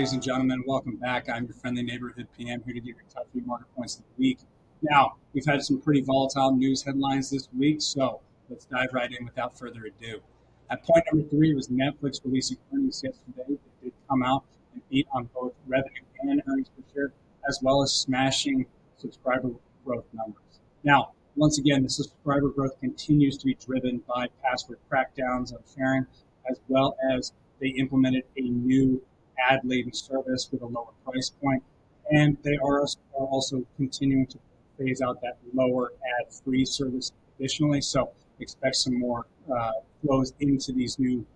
ladies and gentlemen. Welcome back. I'm your friendly neighborhood PM here to give you top 3 market points of the week. Now, we've had some pretty volatile news headlines this week, so let's dive right in without further ado. At point number 3 was Netflix releasing earnings yesterday. They did come out and beat on both revenue and earnings per share, as well as smashing subscriber growth numbers. Now, once again, the subscriber growth continues to be driven by password crackdowns on sharing, as well as they implemented a new ad-laden service with a lower price point, and they are also continuing to phase out that lower ad-free service additionally. So expect some more flows into these new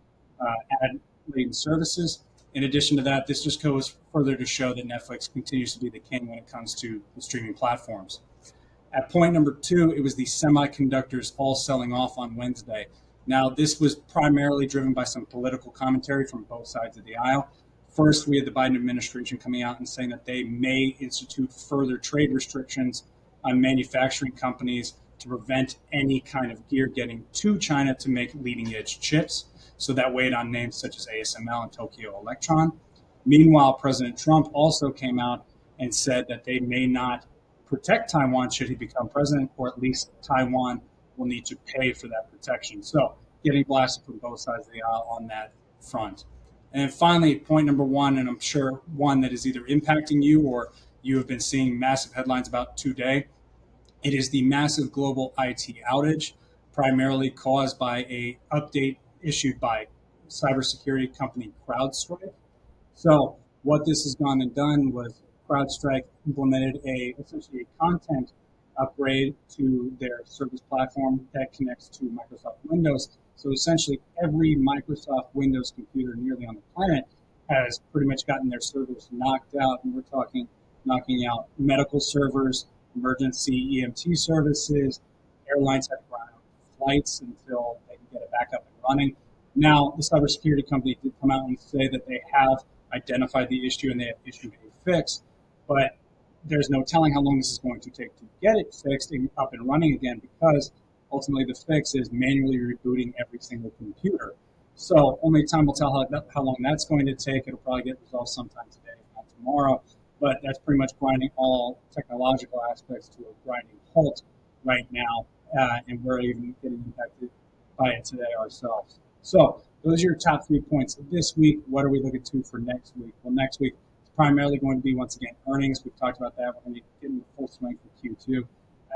ad-laden services. In addition to that, this just goes further to show that Netflix continues to be the king when it comes to the streaming platforms. At point number 2, it was the semiconductors all selling off on Wednesday. Now, this was primarily driven by some political commentary from both sides of the aisle. First, we had the Biden administration coming out and saying that they may institute further trade restrictions on manufacturing companies to prevent any kind of gear getting to China to make leading edge chips. So that weighed on names such as ASML and Tokyo Electron. Meanwhile, President Trump also came out and said that they may not protect Taiwan should he become president, or at least Taiwan will need to pay for that protection. So getting blasted from both sides of the aisle on that front. And then finally, point number 1, and I'm sure one that is either impacting you or you have been seeing massive headlines about today. It is the massive global IT outage, primarily caused by a update issued by cybersecurity company CrowdStrike. So what this has gone and done was CrowdStrike implemented essentially a content upgrade to their service platform that connects to Microsoft Windows. So essentially every Microsoft Windows computer nearly on the planet has pretty much gotten their servers knocked out. And we're talking knocking out medical servers, emergency EMT services. Airlines have to run out flights until they can get it back up and running. Now, the cybersecurity company did come out and say that they have identified the issue and they have issued a fix, but there's no telling how long this is going to take to get it fixed and up and running again, because ultimately the fix is manually rebooting every single computer. So only time will tell how long that's going to take. It'll probably get resolved sometime today, if not tomorrow. But that's pretty much grinding all technological aspects to a grinding halt right now, and we're even getting impacted by it today ourselves. So those are your top 3 points this week. What are we looking to for next week? Well, next week it's primarily going to be, once again, earnings. We've talked about that. We're going to get into full swing for Q2,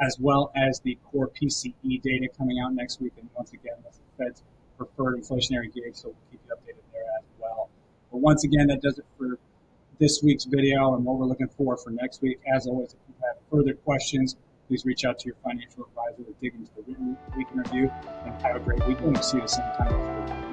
as well as the core PCE data coming out next week. And once again, that's the Fed's preferred inflationary gauge, so we'll keep you updated there as well. But once again, that does it for this week's video and what we're looking for next week. As always, if you have further questions, please reach out to your financial advisor to dig into the written week in review, and have a great weekend. We'll see you the same time next week.